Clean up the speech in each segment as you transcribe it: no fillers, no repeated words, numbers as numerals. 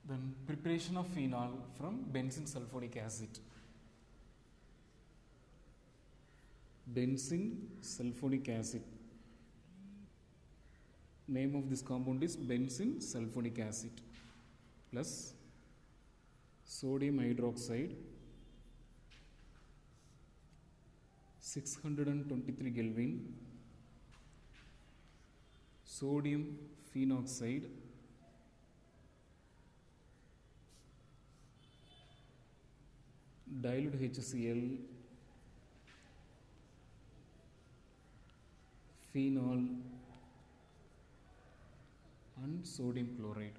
Then preparation of phenol from benzene sulfonic acid. Benzene sulfonic acid. Name of this compound is benzene sulfonic acid plus sodium hydroxide 623 Kelvin, sodium phenoxide dilute HCl, phenol and sodium chloride.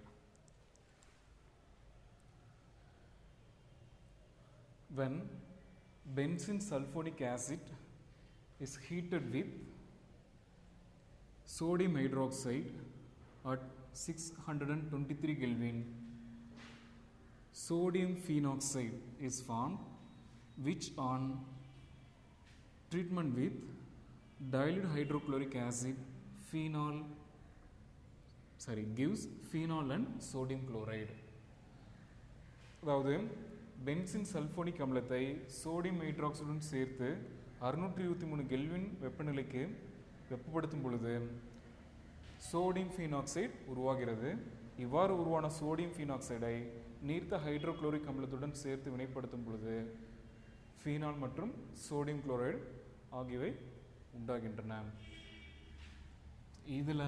When benzene sulfonic acid is heated with sodium hydroxide at 623 Kelvin, sodium phenoxide is formed, which on treatment with dilute hydrochloric acid gives phenol and sodium chloride. அதாவது benzene sulphonic அமிலத்தை sodium ஹைட்ராக்சைடுடன் சேர்த்து 623 kelvin வெப்பநிலைக்கு வெப்பப்படுத்தும் பொழுது sodium phenoxide உருவாகிறது. இவ்வாறு உருவான sodium ஃபீனாக்சைடை நீர்த்த hydrochloric அமிலத்துடன் சேர்த்து வினைப்படுத்தும் பொழுது ஃபீனால் மற்றும் சோடியம் குளோரைடு ஆகியவை உண்டாகின்றன. இதில்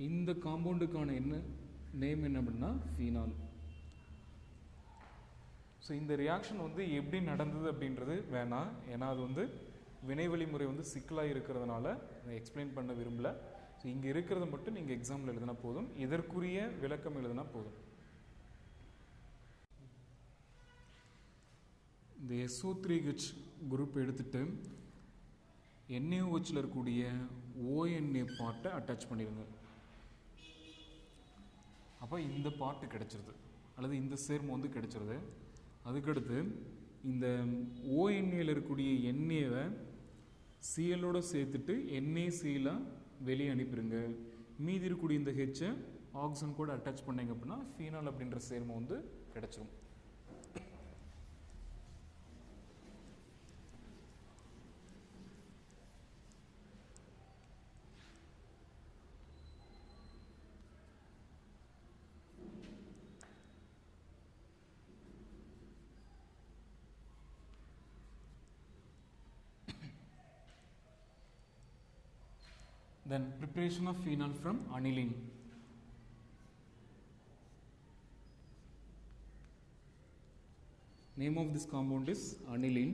இந்த காம்பவுண்டுக்கான நேம் என்ன அப்படின்னா ஃபீனால். ஸோ இந்த ரியாக்ஷன் எப்படி நடந்தது அப்படின்றது வேணாம், ஏன்னா அது வினைவழி முறை சிக்கலாக இருக்கிறதுனால நான் எக்ஸ்பிளைன் பண்ண விரும்பல. ஸோ இங்கே இருக்கிறத மட்டும் நீங்கள் எக்ஸாம்பிள் எழுதினா போதும், இதற்குரிய விளக்கம் எழுதினா போதும். இந்த SO3H குரூப் எடுத்துட்டு NaOHல் இருக்கக்கூடிய ONA பார்ட்டை அட்டாச் பண்ணிடுங்க. அப்போ இந்த பார்ட்டு கிடைச்சிருது, அல்லது இந்த சேர்மம் கிடைச்சிருது. அதுக்கடுத்து இந்த ONAவில் இருக்கக்கூடிய NAவை சிஎலோடு சேர்த்துட்டு NaCலாம் வெளியே அனுப்பிடுங்க. மீதி இருக்கக்கூடிய இந்த ஹெச்சை ஆக்சிஜன் கூட அட்டாச் பண்ணிங்க அப்படின்னா ஃபீனால் அப்படின்ற சேர்மம் கிடைச்சிரும். Then preparation of phenol from aniline. Name of this compound is aniline.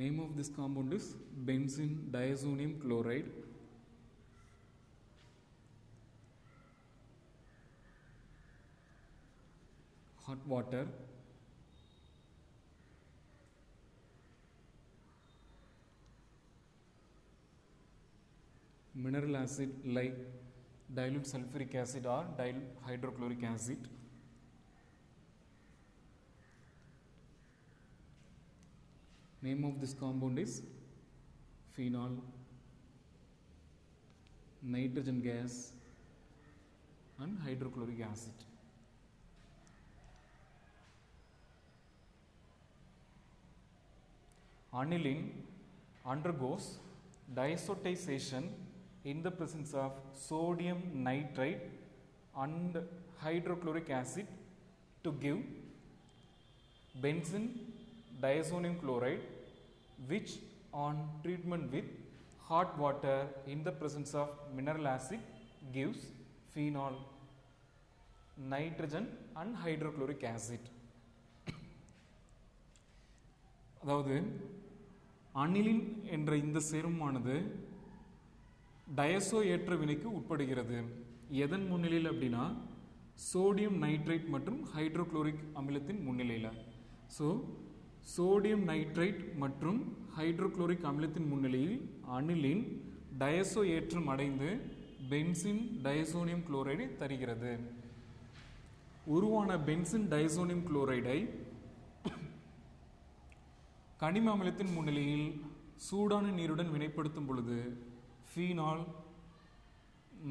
Name of this compound is benzene diazonium chloride. Hot water, mineral acid like dilute sulfuric acid or dilute hydrochloric acid. Name of this compound is phenol, nitrogen gas and hydrochloric acid. Aniline undergoes diazotization in the presence of sodium nitrite and hydrochloric acid to give benzene diazonium chloride, which on treatment with hot water in the presence of mineral acid gives phenol, nitrogen and hydrochloric acid. அதாவது aniline என்ற இந்த சேர்மமானது டயசோ ஏற்ற வினைக்கு உட்படுகிறது. எதன் முன்னிலையில் அப்படின்னா sodium nitrite மற்றும் ஹைட்ரோகுளோரிக் அமிலத்தின் முன்னிலையில். ஸோ சோடியம் நைட்ரைட் மற்றும் ஹைட்ரோகுளோரிக் அமிலத்தின் முன்னிலையில் அனிலின் டயசோ ஏற்றம் அடைந்து பென்சின் டைசோனியம் குளோரைடை தருகிறது. உருவான பென்சின் டைசோனியம் குளோரைடை கனிம அமிலத்தின் முன்னிலையில் சூடான நீருடன் வினைப்படுத்தும் பொழுது ஃபீனால்,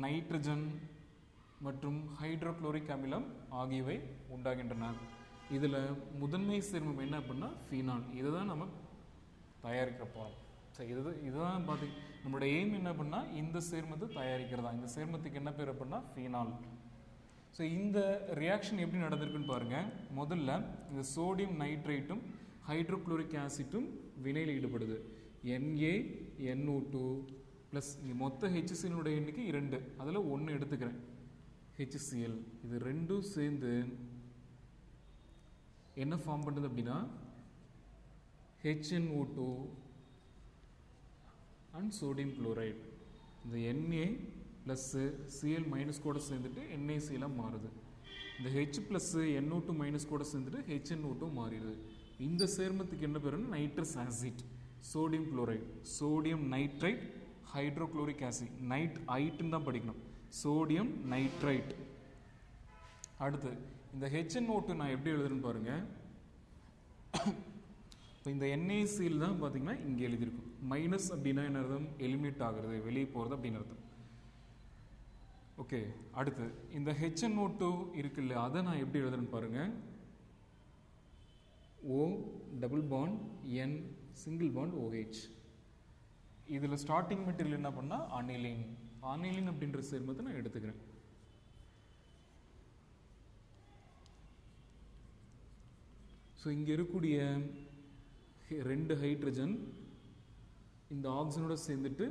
நைட்ரஜன் மற்றும் ஹைட்ரோகுளோரிக் அமிலம் ஆகியவை உண்டாகின்றன. இதில் முதன்மை சேர்மம் என்ன அப்படின்னா ஃபீனால். இதை தான் நம்ம தயாரிக்க போகிறோம். சரி, இதுதான் பார்த்திங்க நம்மளோட எய்ம் என்ன அப்படின்னா இந்த சேர்மத்தை தயாரிக்கிறதா. இந்த சேர்மத்துக்கு என்ன பேர் அப்படின்னா ஃபீனால். ஸோ இந்த ரியாக்ஷன் எப்படி நடந்திருக்குன்னு பாருங்கள். முதல்ல இந்த சோடியம் நைட்ரைட்டும் ஹைட்ரோகுளோரிக் ஆசிட்டும் வினையில் ஈடுபடுது. NaNO2 ப்ளஸ் மொத்த HCl எண்ணிக்கை 2, அதில் 1 எடுத்துக்கிறேன் HCl. இது ரெண்டும் சேர்ந்து என்ன ஃபார்ம் பண்ணுது அப்படின்னா HNO2 அண்ட் சோடியம் குளோரைடு. இந்த Na ப்ளஸ்ஸு Cl மைனஸ் கூட சேர்ந்துட்டு NaCl மாறுது. இந்த H ப்ளஸ்ஸு NO2 மைனஸ் கூட சேர்ந்துட்டு HNO2 மாறிடுது. இந்த சேர்மத்துக்கு என்ன பேருன்னா nitrous acid, sodium chloride, sodium nitrite, hydrochloric acid. ஐட்டுன்னு தான் படிக்கணும், சோடியம் நைட்ரைட். அடுத்து இந்த HNO2 நான் எப்படி எழுதுறேன்னு பாருங்க. இப்போ இந்த NaCl தான் பார்த்தீங்கன்னா இங்கே எழுதியிருக்கும். மைனஸ் அப்படின்னா என்ன அர்த்தம்? எலிமினேட் ஆகிறது, வெளியே போகிறது அப்படின்னு அர்த்தம். ஓகே, அடுத்து இந்த HNO2 இருக்குல்ல, அதை நான் எப்படி எழுதுறேன்னு பாருங்க. O double bond N single bond OH. இதில் ஸ்டார்டிங் மெட்டீரியல் என்ன பண்ணால் அனிலின். அனிலின் அப்படின்ற சேர்மத்தை நான் எடுத்துக்கிறேன். ஸோ இங்கே இருக்கக்கூடிய 2 ஹைட்ரஜன் இந்த ஆக்சிஜனோட சேர்ந்துட்டு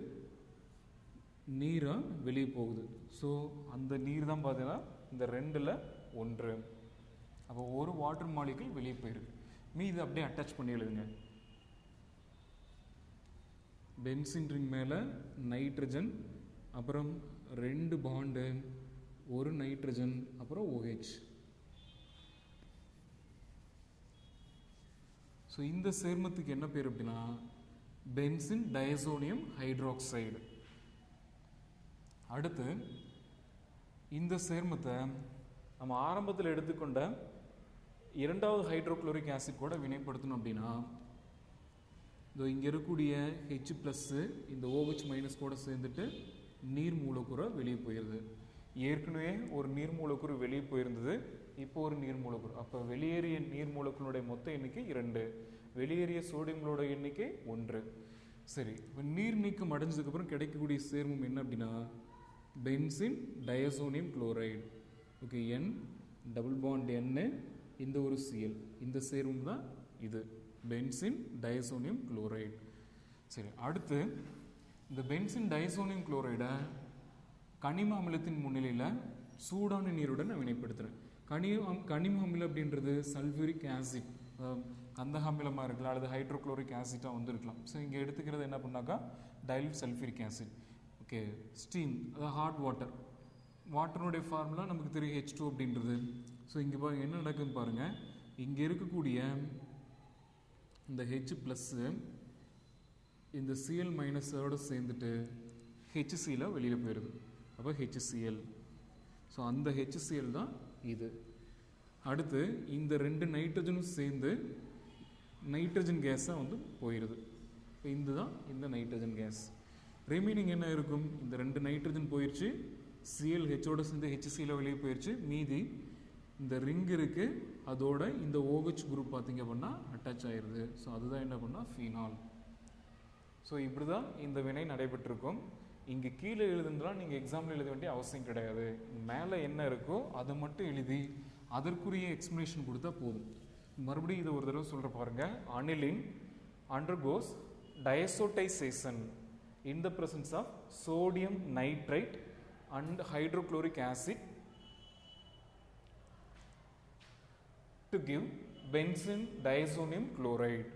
நீராக வெளியே போகுது. ஸோ அந்த நீர் தான் பார்த்தீங்கன்னா இந்த 2ல் 1. அப்போ ஒரு வாட்டர் மாலிகுல் வெளியே போயிருக்கு. மீது அப்படியே அட்டாச் பண்ணி எழுதுங்க. பென்சின் ரிங் மேலே நைட்ரஜன், அப்புறம் 2 பாண்டு, 1 நைட்ரஜன், அப்புறம் OH. ஸோ இந்த சேர்மத்துக்கு என்ன பேர் அப்படின்னா பென்சின் டைசோனியம் ஹைட்ராக்சைடு. அடுத்து இந்த சேர்மத்தை நம்ம ஆரம்பத்தில் எடுத்துக்கொண்ட 2வது ஹைட்ரோகுளோரிக் ஆசிட் கூட வினைப்படுத்தணும் அப்படின்னா இதோ இங்கே இருக்கக்கூடிய H ப்ளஸ்ஸு இந்த OH மைனஸ் கூட சேர்ந்துட்டு நீர் மூலக்கூறு வெளியே போயிடுது. ஏற்கனவே ஒரு நீர் மூலக்கூறு வெளியே போயிருந்தது, இப்போ ஒரு நீர் மூலக்கூறு. அப்போ வெளியேறிய நீர் மூலக்கூறுடைய மொத்த எண்ணிக்கை 2, வெளியேறிய சோடியங்களோட எண்ணிக்கை 1. சரி, இப்போ நீர் நீக்கம் அடைஞ்சதுக்கப்புறம் கிடைக்கக்கூடிய சேர்மம் என்ன அப்படின்னா benzene diazonium chloride. Okay, N double bond N, இந்த ஒரு Cl, இந்த சேர்மம் தான் இது பென்சின் டைசோனியம் குளோரைடு. சரி, அடுத்து இந்த பென்சின் டைசோனியம் குளோரைடை கனிம அமிலத்தின் முன்னிலையில் சூடான நீருடன் நான் வினைப்படுத்துகிறேன். கனிம அமிலம் அப்படின்றது சல்ஃபூரிக் ஆசிட், கந்தக அமிலமாக இருக்கலாம், அல்லது ஹைட்ரோகுளோரிக் ஆசிட்டாக வந்துருக்கலாம். ஸோ இங்கே எடுத்துக்கிறது என்ன பண்ணாக்கா dilute sulphuric acid. Okay, steam, அதாவது ஹாட் வாட்டர். வாட்டருடைய ஃபார்முலா நமக்கு தெரியும் H2 அப்படின்றது. ஸோ இங்கே பாருங்கள் என்ன நடக்குதுன்னு பாருங்கள். இங்கே இருக்கக்கூடிய இந்த H ப்ளஸ்ஸு இந்த Cl மைனஸோடு சேர்ந்துட்டு HCl வெளியில் போயிடுது. அப்போ HCl. ஸோ அந்த HCl தான் இது. அடுத்து இந்த 2 நைட்ரஜனும் சேர்ந்து நைட்ரஜன் கேஸாக வந்து போயிடுது. இப்போ இதுதான் இந்த நைட்ரஜன் கேஸ். ரிமைனிங் என்ன இருக்கும்? இந்த 2 நைட்ரஜன் போயிடுச்சு, Cl Hோட சேர்ந்து HCl வெளியே போயிடுச்சு. மீதி இந்த ரிங் இருக்குது, அதோட இந்த OH குரூப் பார்த்திங்க அப்படின்னா அட்டாச் ஆகிடுது. ஸோ அதுதான் என்ன பண்ணால் ஃபீனால். ஸோ இப்படி தான் இந்த வினை நடைபெற்றிருக்கும். இங்கே கீழே எழுதுனாலும் நீங்கள் எக்ஸாம்பிள் எழுத வேண்டிய அவசியம் கிடையாது. மேலே என்ன இருக்கோ அதை மட்டும் எழுதி அதற்குரிய எக்ஸ்பிளனேஷன் கொடுத்தா போதும். மறுபடியும் இதை ஒரு தடவை சொல்கிற பாருங்கள். Aniline undergoes diazotization in the presence of sodium nitrite and hydrochloric acid to give benzene diazonium chloride,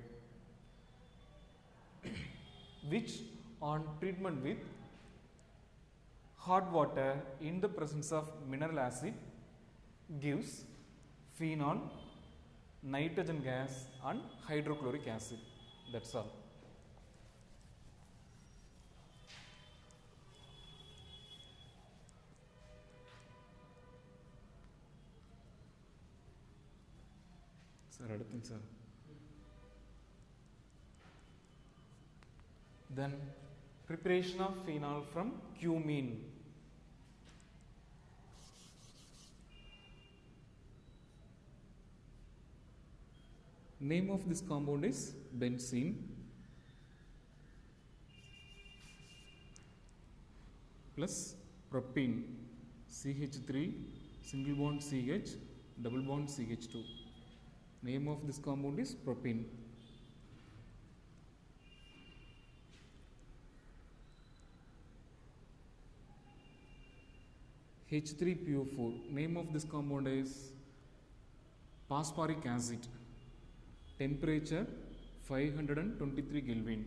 which on treatment with hot water in the presence of mineral acid gives phenol, nitrogen gas and hydrochloric acid. That's all. Sir, adutha sir. Then preparation of phenol from cumene. Name of this compound is benzene plus propene, CH3 single bond CH double bond CH2. Name of this compound is propene. H3PO4. Name of this compound is phosphoric acid. Temperature 523 Kelvin.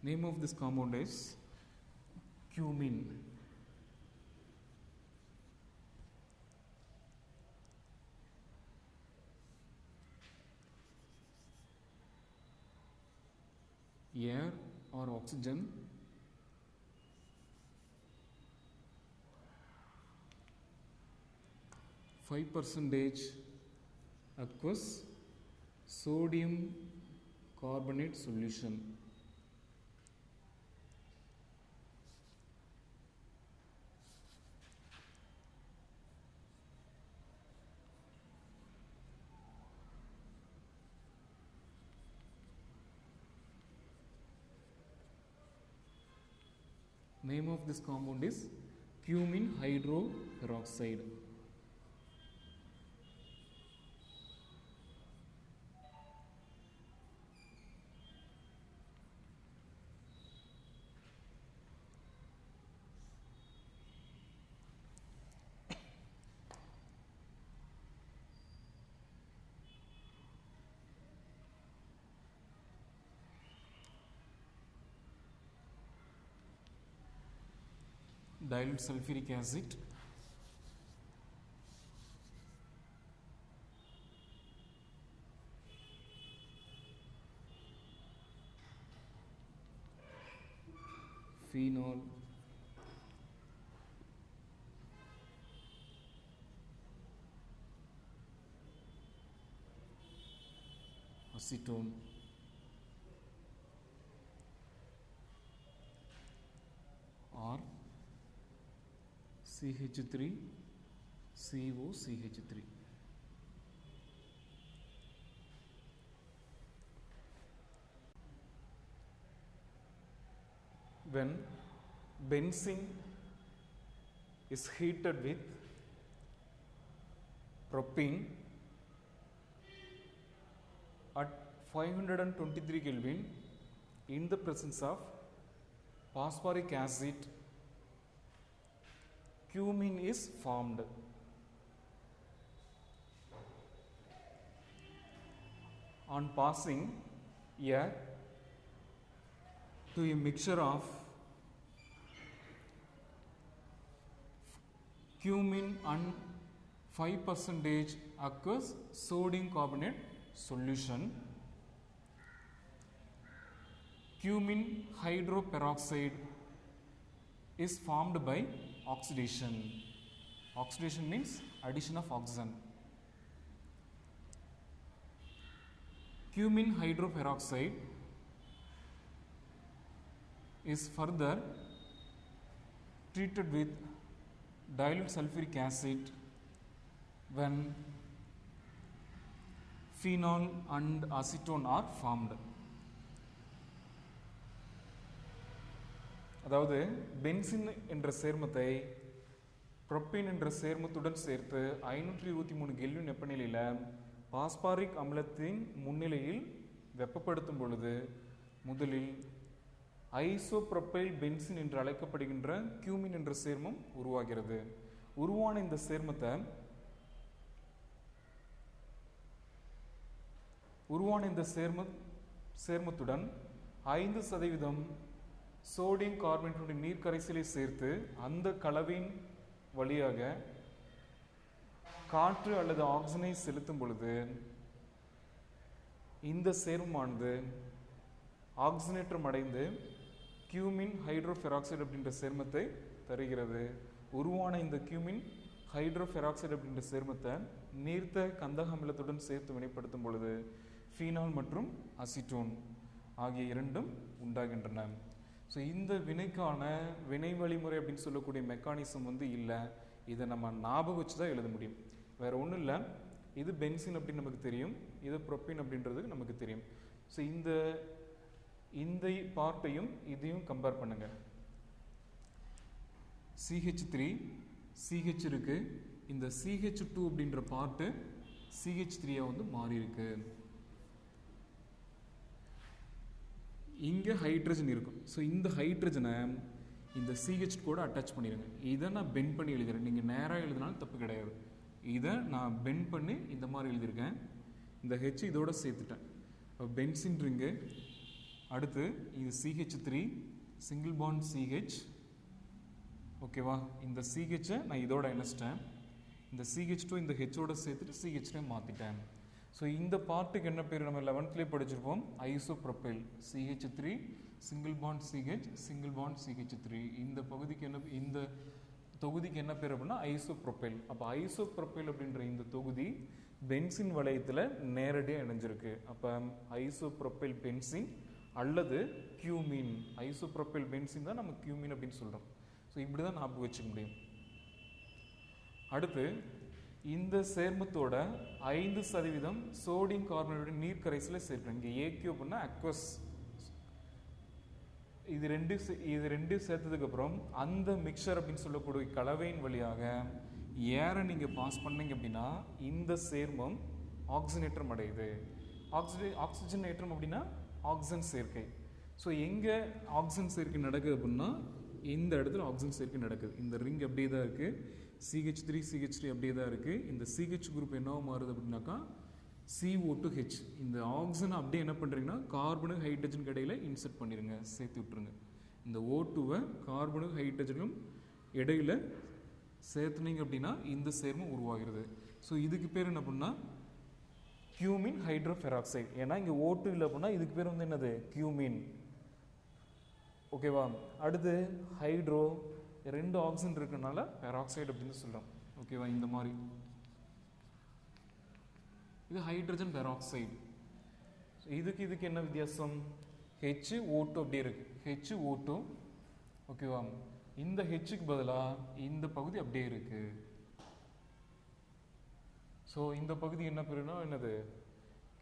Name of this compound is cumene. Air or oxygen, %5 aqueous sodium carbonate solution. Name of this compound is cumene hydroperoxide. Dilute sulfuric acid, phenol, acetone, or CH3 COCH3. When benzene is heated with propene at 523 Kelvin in the presence of phosphoric acid, cumene is formed. On passing air to a mixture of cumene and 5% aqueous sodium carbonate solution, cumene hydroperoxide is formed by oxidation. Oxidation means addition of oxygen. Cumene hydroperoxide is further treated with dilute sulfuric acid when phenol and acetone are formed. அதாவது benzene என்ற சேர்மத்தை propane என்ற சேர்மத்துடன் சேர்த்து 523 kelvin வெப்பநிலையில் phosphoric அமிலத்தின் முன்னிலையில் வெப்பப்படுத்தும் பொழுது முதலில் isopropyl benzene என்று அழைக்கப்படுகின்ற கியூமின் என்ற சேர்மம் உருவாகிறது. உருவான இந்த சேர்மத்துடன் 5% சோடியம் கார்பனேட்டுடைய நீர் கரைசலை சேர்த்து அந்த கலவையின் வழியாக காற்று அல்லது ஆக்சிஜனை செலுத்தும் பொழுது இந்த சேர்மமானது ஆக்சிஜனேற்றம் அடைந்து கியூமின் ஹைட்ரோபெராக்சைடு அப்படின்ற சேர்மத்தை தருகிறது. உருவான இந்த கியூமின் ஹைட்ரோபெராக்சைடு அப்படின்ற சேர்மத்தை நீர்த்த கந்தக அமிலத்துடன் சேர்த்து வினைப்படுத்தும் பொழுது ஃபீனால் மற்றும் அசிட்டோன் ஆகிய இரண்டும் உண்டாகின்றன. ஸோ இந்த வினைக்கான வினை வழிமுறை அப்படின்னு சொல்லக்கூடிய மெக்கானிசம் இல்லை. இதை நம்ம ஞாபகம் வச்சு தான் எழுத முடியும். வேற ஒன்றும் இல்லை. இது பென்சின் அப்படின்னு நமக்கு தெரியும், இது ப்ரோப்பீன் அப்படின்றது நமக்கு தெரியும். ஸோ இந்த பார்ட்டையும் இதையும் கம்பேர் பண்ணுங்க. CH3 CH இருக்கு, இந்த CH2 அப்படின்ற பார்ட்டு CH3 மாறி இருக்கு. இங்கே ஹைட்ரஜன் இருக்கும். ஸோ இந்த ஹைட்ரஜனை இந்த CH கூட அட்டாச் பண்ணிடுங்க. இதை நான் பெண்ட் பண்ணி எழுதுறேன். நீங்கள் நேராக எழுதினாலும் தப்பு கிடையாது. இதை நான் பெண்ட் பண்ணி இந்த மாதிரி எழுதியிருக்கேன். இந்த H இதோட சேர்த்துட்டேன். Benzene ring. அடுத்து இது CH3 சிங்கிள் பாண்ட் CH. ஓகேவா? இந்த CH நான் இதோட இணைச்சிட்டேன். இந்த CH2 இந்த Hஓட சேர்த்துட்டு CH மாற்றிட்டேன். ஸோ இந்த பார்ட்டுக்கு என்ன பேர்? நம்ம 11th படிச்சிருப்போம், isopropyl. CH3 single bond CH single bond CH3. இந்த தொகுதிக்கு என்ன பேர் அப்படின்னா ஐசோப்ரோப்பைல். அப்போ ஐசோப்ரோப்பைல் அப்படின்ற இந்த தொகுதி பென்சின் வளையத்தில் நேரடியாக இணைஞ்சிருக்கு. அப்போ ஐசோப்ரோப்பைல் பென்சின் அல்லது கியூமின். ஐசோப்ரோப்பைல் பென்சின் தான் நம்ம கியூமின் அப்படின்னு சொல்கிறோம். ஸோ இப்படி தான் ஞாபகம் வச்சுக்க முடியும். அடுத்து இந்த சேர்மத்தோட 5% சோடியம் கார்பனேட் நீர் கரைசலை சேர்க்கிறேன். இங்கே AQ அப்படின்னா அக்வஸ். இது ரெண்டு சேர்த்ததுக்கு அப்புறம் அந்த மிக்சர் அப்படின்னு சொல்லக்கூடிய கலவையின் வழியாக ஏரை நீங்கள் பாஸ் பண்ணீங்க அப்படின்னா இந்த சேர்மம் ஆக்சிஜனேற்றம் அடையுது. ஆக்சிஜனேற்றம் அப்படின்னா ஆக்சிஜன் சேர்க்கை. ஸோ எங்கே ஆக்சிஜன் சேர்க்கை நடக்குது அப்படின்னா இந்த இடத்துல ஆக்சிஜன் சேர்க்கை நடக்குது. இந்த ரிங் அப்படியே தான் இருக்குது. CH3 அப்படியே தான் இருக்குது. இந்த CH குரூப் என்னவோ மாறுது அப்படின்னாக்கா CO2H. இந்த ஆக்சிஜனை அப்படியே என்ன பண்ணுறீங்கன்னா கார்பனு ஹைட்ரஜன் இடையில இன்செர்ட் பண்ணிடுங்க, சேர்த்து விட்டுருங்க. இந்த O2வை கார்பனு ஹைட்ரஜனும் இடையில சேர்த்துனீங்க அப்படின்னா இந்த சேர்மம் உருவாகிறது. ஸோ இதுக்கு பேர் என்ன பண்ணால் கியூமின் ஹைட்ரோபெராக்சைடு. ஏன்னா இங்கே O2 இல்லை அப்படின்னா இதுக்கு பேர் என்னது? கியூமின். ஓகேவா? அடுத்து ஹைட்ரோ, 2 ஆக்சிஜன் இருக்கனால பெராக்சைடு அப்படின்னு சொல்கிறோம். ஓகேவா? இந்த மாதிரி இது ஹைட்ரஜன் பெராக்சைடு. இதுக்கு என்ன வித்தியாசம்? HO2 அப்படியே இருக்கு. HO2. ஓகேவா? இந்த Hக்கு பதிலாக இந்த பகுதி அப்படியே இருக்கு. ஸோ இந்த பகுதி என்ன பேருனா என்னது?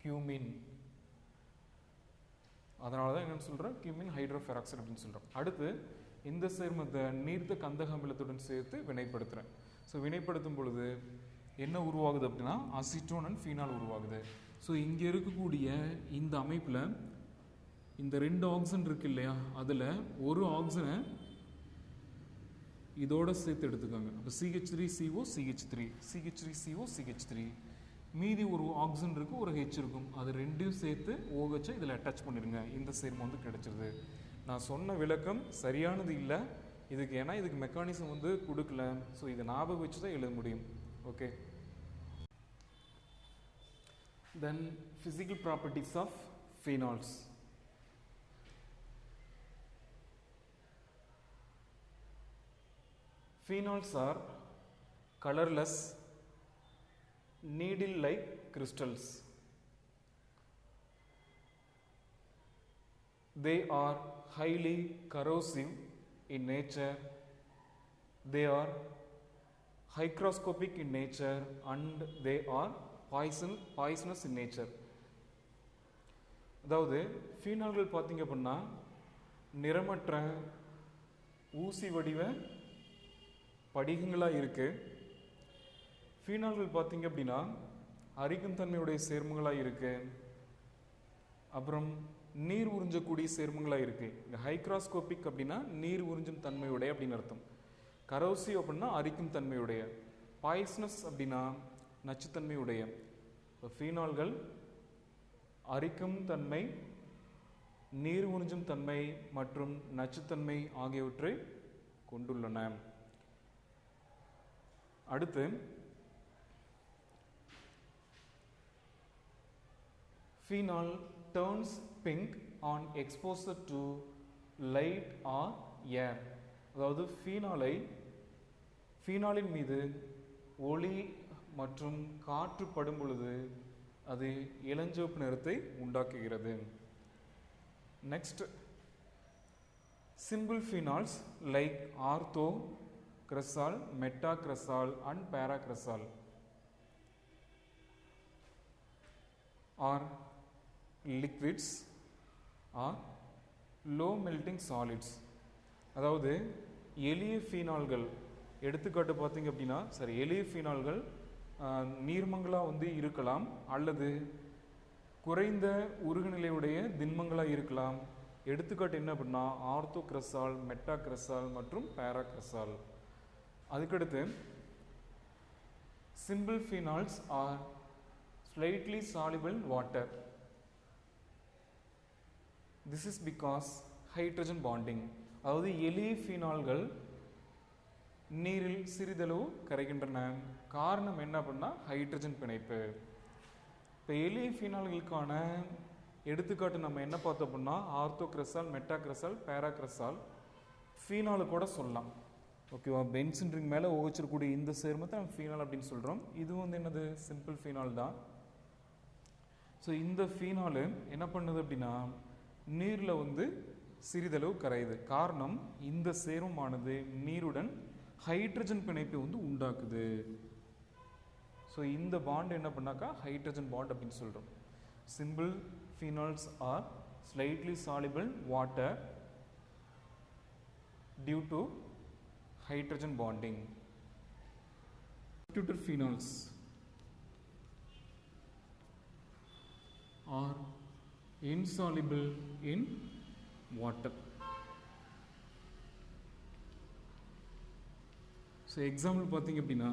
கியூமின். அதனால தான் என்னன்னு சொல்கிறேன் கியூமின் ஹைட்ரோபெராக்சைடு அப்படின்னு சொல்கிறோம். அடுத்து இந்த சேர்மத்தை நீர்த்த கந்தக அமிலத்துடன் சேர்த்து வினைப்படுத்துகிறேன். ஸோ வினைப்படுத்தும் பொழுது என்ன உருவாகுது அப்படின்னா அசிட்டோன் அண்ட் ஃபீனால் உருவாகுது. ஸோ இங்கே இருக்கக்கூடிய இந்த அமைப்பில் இந்த 2 ஆக்சிஜன் இருக்கு இல்லையா, அதில் ஒரு ஆக்சிஜனை இதோட சேர்த்து எடுத்துக்கோங்க. அப்போ CH3CO CH3 CH3CO CH3. மீதி ஒரு ஆக்சிஜன் இருக்கும், ஒரு H இருக்கும். அது ரெண்டையும் சேர்த்து OH இதில் அட்டாச் பண்ணிடுங்க. இந்த சேர்மம் கிடைச்சிருது. நான் சொன்ன விளக்கம் சரியானது இல்லை இதுக்கு, ஏன்னா இதுக்கு மெக்கானிசம் கொடுக்கல. ஸோ இதை ஞாபகம் வச்சு தான் எழுத முடியும். Okay. Then physical properties of phenols. Phenols are colorless, needle-like crystals. They are highly corrosive in nature. They are hygroscopic in nature and they are poisonous in nature. அதாவது ஃபீனால்கள் பார்த்தீங்க அப்படின்னா நிறமற்ற ஊசி வடிவ படிகங்களாக இருக்கு. ஃபீனால்கள் பார்த்தீங்க அப்படின்னா அரிக்கும் தன்மையுடைய சேர்மங்களாக இருக்கு. அப்புறம் நீர் உறிஞ்சக்கூடிய சேர்மங்களாக இருக்கு. இந்த ஹைக்ராஸ்கோபிக் அப்படின்னா நீர் உறிஞ்சும் தன்மையுடைய அப்படின்னு அர்த்தம். கரோசிவ் அப்படின்னா அரிக்கும் தன்மையுடைய, பாய்ஸ்னஸ் அப்படின்னா நச்சுத்தன்மையுடைய. இப்போ ஃபீனால்கள் அரிக்கும் தன்மை, நீர் உறிஞ்சும் தன்மை மற்றும் நச்சுத்தன்மை ஆகியவற்றை கொண்டுள்ளன. அடுத்து phenol turns pink on exposure to light or air. அதாவது ஃபீனாலின் மீது ஒளி மற்றும் காற்று படும் பொழுது அது இளஞ்சிவப்பு நிறத்தை உண்டாக்குகிறது. Next, simple phenols like orthocresol, metacresol and paracresol are liquids or low melting solids. அதாவது எளிய ஃபீனால்கள், எடுத்துக்காட்டு பார்த்தீங்க அப்படின்னா எளிய ஃபீனால்கள் நீர்மங்களாக வந்து இருக்கலாம் அல்லது குறைந்த உருகுநிலையுடைய திண்மங்களாக இருக்கலாம். எடுத்துக்காட்டு என்ன அப்படின்னா ஆர்த்தோக்ரெசால், மெட்டாக்ரெசால் மற்றும் பேராக்ரெசால். அதுக்கடுத்து simple phenols are slightly soluble in water. This is because hydrogen bonding. அதாவது எளிய ஃபீனால்கள் நீரில் சிறிதளவு கரைகின்றன. காரணம் என்ன அப்படின்னா ஹைட்ரஜன் பிணைப்பு. இப்போ எளிய ஃபீனால்களுக்கான எடுத்துக்காட்டு நம்ம என்ன பார்த்தோம் அப்படின்னா ஆர்த்தோக்ரெசால், மெட்டாக்ரெசால், பேராக்ரெசால், ஃபீனாலு கூட சொல்லலாம். ஓகேவா? பென்சின் ரிங் மேலே ஓகிச்சிருக்கக்கூடிய இந்த சேர்மத்தை நம்ம ஃபீனால் அப்படின்னு சொல்கிறோம். இது வந்து என்னது? சிம்பிள் ஃபீனால் தான். ஸோ இந்த ஃபீனாலு என்ன பண்ணுது அப்படின்னா நீரில் வந்து சிறிதளவு கரையுது. காரணம் இந்த சேர்மமானது நீருடன் ஹைட்ரஜன் பிணைப்பை வந்து உண்டாக்குது. ஸோ இந்த பாண்ட் என்ன பண்ணாக்கா ஹைட்ரஜன் பாண்ட் அப்படின்னு சொல்கிறோம். Simple phenols are slightly soluble in water due to hydrogen bonding. Substituted phenols are insoluble in water. So example பார்த்தீங்க அப்படின்னா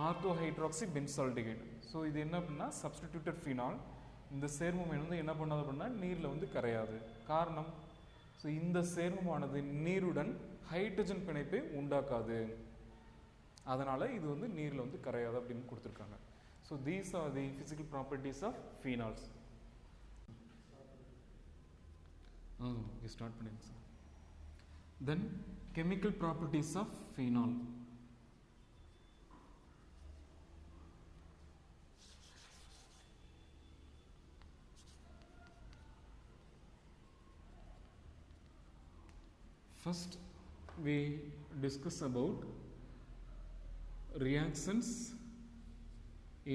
ஆர்த்தோஹைட்ராக்சி பென்சால்டிகைட். ஸோ இது என்ன அப்படின்னா சப்ஸ்டிடியூட்டட் ஃபீனால். இந்த சேர்மம் வந்து என்ன பண்ணாது அப்படின்னா நீரில் வந்து கரையாது. காரணம், ஸோ இந்த சேர்மமானது நீருடன் ஹைட்ரஜன் பிணைப்பை உண்டாக்காது. அதனால் இது வந்து நீரில் வந்து கரையாது அப்படின்னு கொடுத்துருக்காங்க. So these are the physical properties of phenols. Start பண்ணிடுங்க sir. Then chemical properties of phenol. First, we discuss about reactions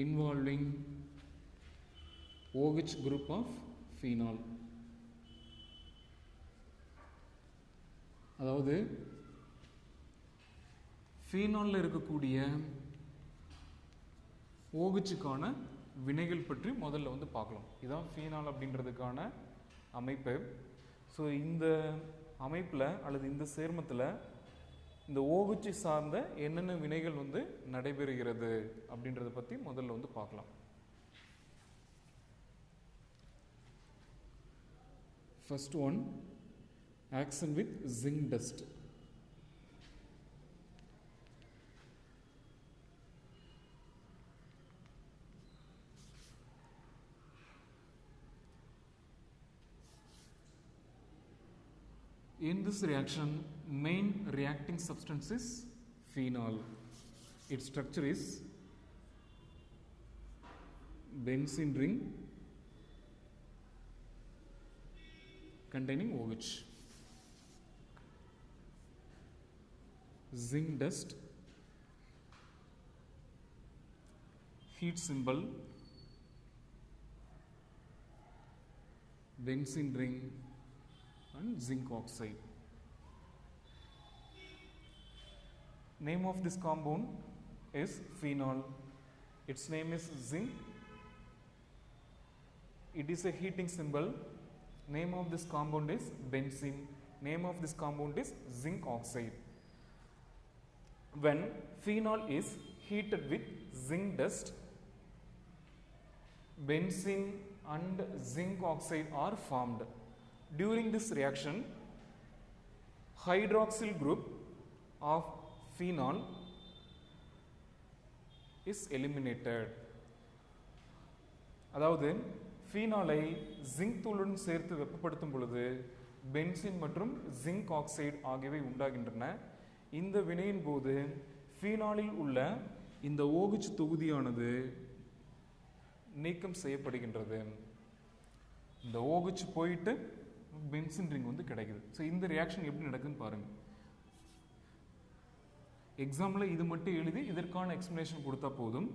involving OH group of phenol. அதாவது ஃபீனாலில் இருக்கக்கூடிய OH-க்கான வினைகள் பற்றி முதல்ல வந்து பார்க்கலாம். இதுதான் ஃபீனால் அப்படின்றதுக்கான அமைப்பு. ஸோ இந்த அமைப்பில் அல்லது இந்த சேர்மத்தில் இந்த OH சார்ந்த என்னென்ன வினைகள் வந்து நடைபெறுகிறது அப்படின்றத பற்றி முதல்ல வந்து பார்க்கலாம். First one, action with zinc dust. In this reaction, main reacting substance is phenol. Its structure is benzene ring containing OH. Zinc dust, heat symbol, benzene ring and zinc oxide. Name of this compound is phenol. Its name is zinc It is a heating symbol. Name of this compound is benzene. Name of this compound is zinc oxide. When phenol is heated with zinc dust, benzene and zinc oxide are formed. During this reaction, hydroxyl group of phenol is eliminated. அதாவது ஃபீனாலை zinc தூளுடன் சேர்த்து வெப்பப்படுத்தும் பொழுது benzene மற்றும் zinc oxide ஆகியவை உண்டாகின்றன. இந்த வினையின் போது ஃபீனாலில் உள்ள இந்த OH தொகுதியானது நீக்கம் செய்யப்படுகின்றது. இந்த OH போயிட்டு பென்சின் ரிங் வந்து கிடைக்குது. ஸோ இந்த ரியாக்ஷன் எப்படி நடக்குதுன்னு பாருங்க. எக்ஸாம்பிள் இது மட்டும் எழுதி இதற்கான எக்ஸ்பிளனேஷன் கொடுத்தா போதும்.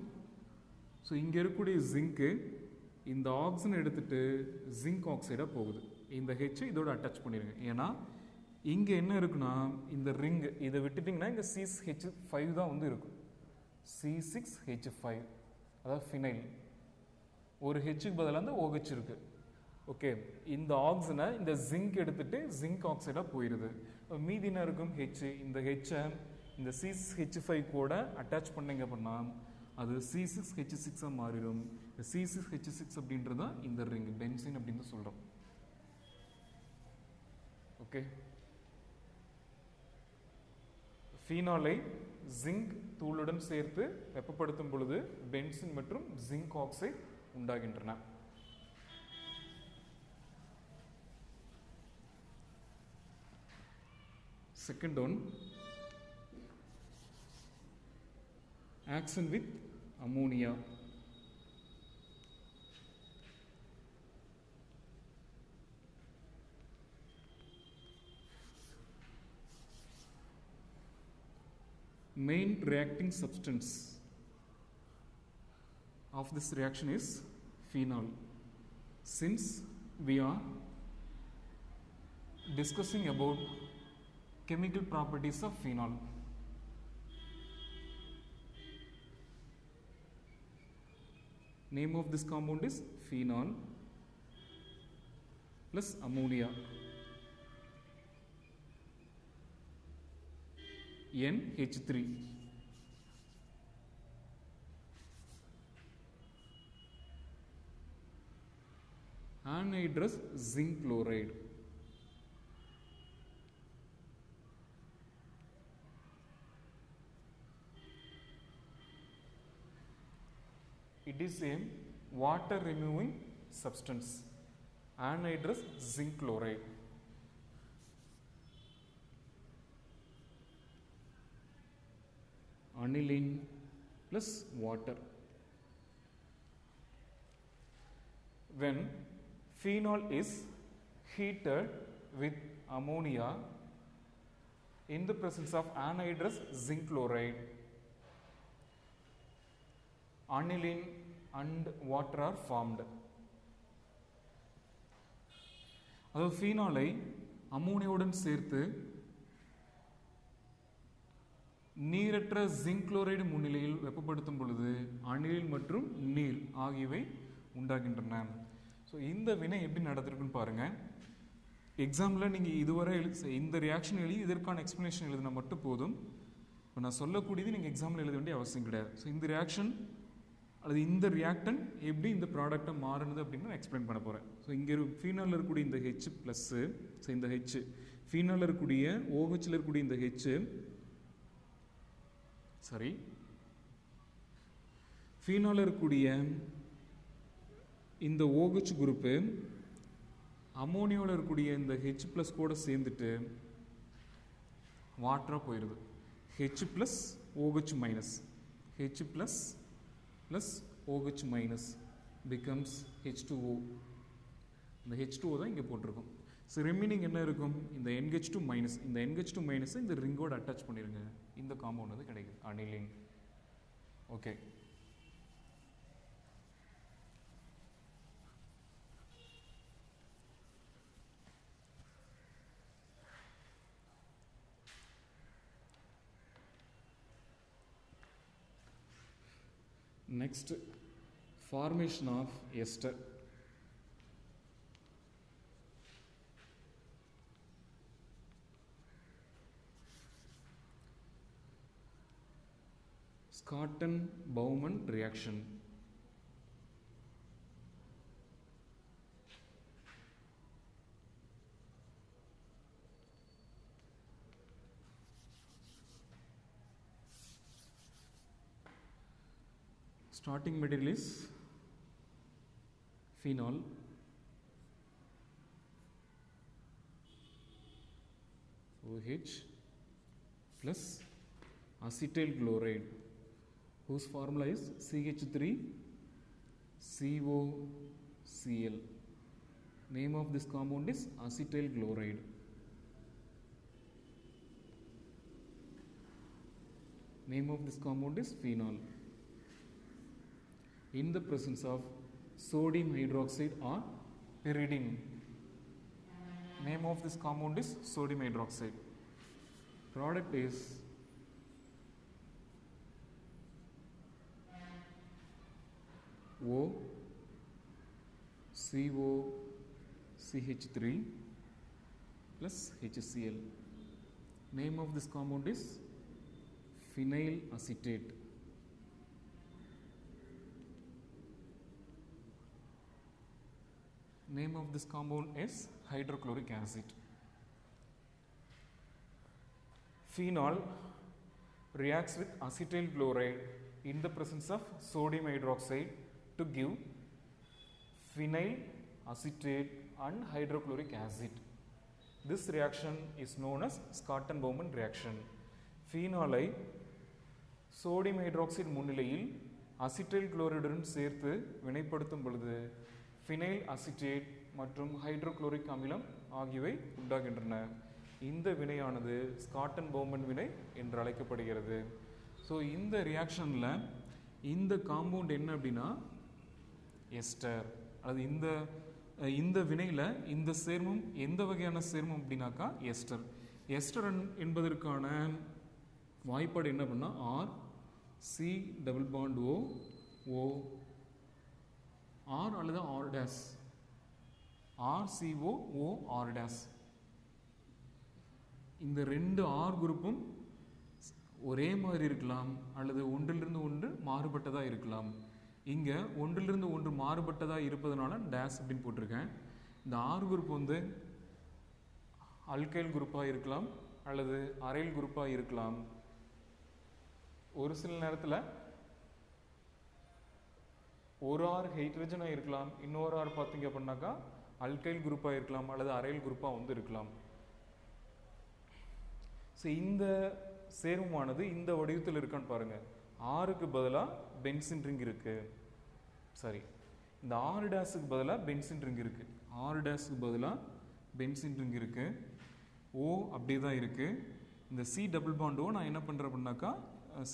ஸோ இங்கே இருக்கக்கூடிய ஜிங்க்கு இந்த ஆக்சிஜன் எடுத்துட்டு ஜிங்க் ஆக்சைடாக போகுது. இந்த ஹெச் இதோட அட்டாச் பண்ணிடுங்க. ஏன்னா இங்கே என்ன இருக்குன்னா இந்த ரிங் இதை விட்டுட்டிங்கன்னா இங்கே C6H5 தான் வந்து இருக்கும். C6H5 அதாவது ஃபினைல். ஒரு ஹெச்சுக்கு பதிலாக அந்த OH இருக்குது. ஓகே, இந்த ஆக்சிஜனை இந்த ஜிங்க் எடுத்துட்டு ஜிங்க் ஆக்சைடாக போயிடுது. மீதி என்ன இருக்கும் ஹெச். இந்த ஹெச்சை இந்த C6H5 கூட அட்டாச் பண்ணிங்க அப்படின்னா அது C6H6 மாறிடும். இந்த C6H6 அப்படின்றது தான் இந்த ரிங் பென்சின் அப்படின்னு சொல்கிறோம். ஓகே, ஃபீனாலை ஜிங்க் தூளுடன் சேர்த்து வெப்பப்படுத்தும் பொழுது பென்சின் மற்றும் ஜிங்க் ஆக்சைடு உண்டாகின்றன. Second one, action with ammonia. Main reacting substance of this reaction is phenol. Since we are discussing about chemical properties of phenol, name of this compound is phenol plus ammonia, NH3. Anhydrous zinc chloride. It is a water removing substance, anhydrous zinc chloride. Aniline plus water. When phenol is heated with ammonia in the presence of anhydrous zinc chloride, aniline and water are formed. அதாவது ஃபீனாலை அமோனியாவுடன் சேர்த்து நீரற்ற zinc chloride முன்னிலையில் வெப்பப்படுத்தும் பொழுது aniline மற்றும் நீர் ஆகியவை உண்டாகின்றன. So இந்த வினை எப்படி நடந்திருக்குன்னு பாருங்கள். எக்ஸாம்பிளில் நீங்கள் இதுவரை இந்த ரியாக்ஷன் எழுதி இதற்கான எக்ஸ்ப்ளனேஷன் எழுதினா மட்டும் போதும். இப்போ நான் சொல்லக்கூடியது நீங்கள் எக்ஸாம்பிள் எழுத வேண்டிய அவசியம் கிடையாது. ஸோ இந்த ரியாக்ஷன் அல்லது இந்த ரியாக்டன் எப்படி இந்த ப்ராடக்டை மாறுனது அப்படின்னு நான் எக்ஸ்பிளைன் பண்ண போகிறேன். ஸோ இங்கே ஃபீனாலில் இருக்கக்கூடிய இந்த ஹெச் ப்ளஸ்ஸு, ஸோ இந்த ஹெச் ஃபீனாலில் இருக்கக்கூடிய ஓஹெச்சில் இருக்கக்கூடிய இந்த ஹெச் ஃபீனாலில் இருக்கக்கூடிய இந்த OH குரூப்பு அமோனியாவில் இருக்கக்கூடிய இந்த ஹெச் ப்ளஸ் கூட சேர்ந்துட்டு வாட்டராக போயிடுது. H plus OH minus, H plus plus OH minus becomes H2O. இந்த H2O தான் இங்கே போட்டிருக்கும். ஸோ ரிமைனிங் என்ன இருக்கும்? இந்த NH2 மைனஸ், இந்த NH2 மைனஸை இந்த ரிங்கோட அட்டாச் பண்ணிடுங்க. இந்த காம்பவுண்ட் வந்து கிடைக்குது aniline. Okay, next, formation of ester. Scotton-Bowman reaction. Starting material is phenol, OH plus acetyl chloride, whose formula is CH3COCl. Name of this compound is acetyl chloride. Name of this compound is phenol. In the presence of sodium hydroxide or pyridine. Name of this compound is sodium hydroxide. Product is OCOCH3 plus HCl. Name of this compound is phenyl acetate. Name of this compound is hydrochloric acid. Phenol reacts with acetyl chloride in the presence of sodium hydroxide to give phenyl acetate and hydrochloric acid. This reaction is known as Scotton-Bowman reaction. Phenol-ஐ sodium hydroxide முன்னிலையில் acetyl குளோரைடுடன் சேர்த்து வினைப்படுத்தும் பொழுது phenyl acetate மற்றும் hydrochloric அமிலம் ஆகியவை உண்டாகின்றன. இந்த வினையானது ஸ்காட்டன்-பவுமன் வினை என்று அழைக்கப்படுகிறது. ஸோ இந்த ரியாக்ஷனில் இந்த காம்பவுண்ட் என்ன அப்படின்னா எஸ்டர். அது இந்த வினையில் இந்த சேர்மம் எந்த வகையான சேர்மம் அப்படின்னாக்கா எஸ்டர். எஸ்டர் என்பதற்கான வாய்ப்பாடு என்ன அப்படின்னா R C double bond O O R அல்லது R dash RCO OR dash. இந்த ரெண்டு ஆர் குரூப்பும் ஒரே மாதிரி இருக்கலாம் அல்லது ஒன்றிலிருந்து ஒன்று மாறுபட்டதாக இருக்கலாம். இங்கே ஒன்றிலிருந்து ஒன்று மாறுபட்டதாக இருப்பதனால டேஸ் அப்படின்னு போட்டிருக்கேன். இந்த ஆர் குரூப் வந்து அல்கைல் குரூப்பாக இருக்கலாம் அல்லது அரைல் குரூப்பாக இருக்கலாம். ஒரு சில நேரத்தில் ஒரு ஆர் ஹைட்ரஜனாக இருக்கலாம், இன்னொரு ஆர் பார்த்தீங்க அப்படின்னாக்கா அல்கைல் குரூப்பாக இருக்கலாம் அல்லது அரைல் குரூப்பாக வந்து இருக்கலாம். ஸோ இந்த சேர்மமானது இந்த வடிவத்தில் இருக்கான்னு பாருங்கள். ஆருக்கு பதிலாக பென்சின் ரிங் இருக்குது. சரி, இந்த ஆர் டேஸுக்கு பதிலாக பென்சின் ரிங் இருக்குது. ஆர் டேஸுக்கு பதிலாக பென்சின் ரிங் இருக்குது. ஓ அப்படியே தான் இருக்குது. இந்த சி டபுள் பாண்ட் ஓ நான் என்ன பண்ணுறேன் அப்படின்னாக்கா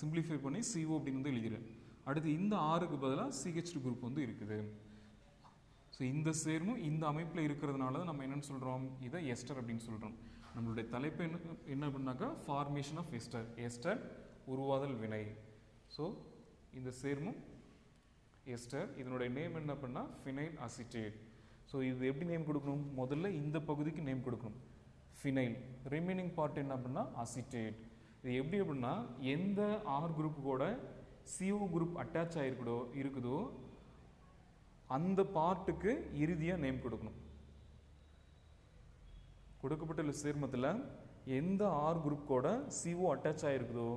சிம்பிளிஃபை பண்ணி CO அப்படின்னு வந்து எழுதிடுறேன். அடுத்து இந்த ஆருக்கு பதிலாக CH2 குரூப் வந்து இருக்குது. ஸோ இந்த சேர்மும் இந்த அமைப்பில் இருக்கிறதுனால தான் நம்ம என்னென்னு சொல்கிறோம், இதை எஸ்டர் அப்படின்னு சொல்கிறோம். நம்மளுடைய தலைப்பு என்ன அப்படின்னாக்கா ஃபார்மேஷன் ஆஃப் எஸ்டர். எஸ்டர் உருவாதல் வினை. ஸோ இந்த சேர்மும் எஸ்டர், இதனுடைய நேம் என்ன அப்படின்னா ஃபினைல் அசிட்டேட். ஸோ இது எப்படி நேம் கொடுக்கணும், முதல்ல இந்த பகுதிக்கு நேம் கொடுக்கணும் ஃபினைல், ரிமைனிங் பார்ட் என்ன அப்படின்னா அசிட்டேட். இது எப்படி அப்படின்னா எந்த ஆர் குரூப் கூட CO குரூப் அட்டாச் இருக்குதோ அந்த பார்ட்டுக்கு இறுதியாக நேம் கொடுக்கணும். கொடுக்கப்பட்ட சேர்மத்தில் எந்த ஆர் குரூப் கூட CO அட்டாச் ஆகிருக்குதோ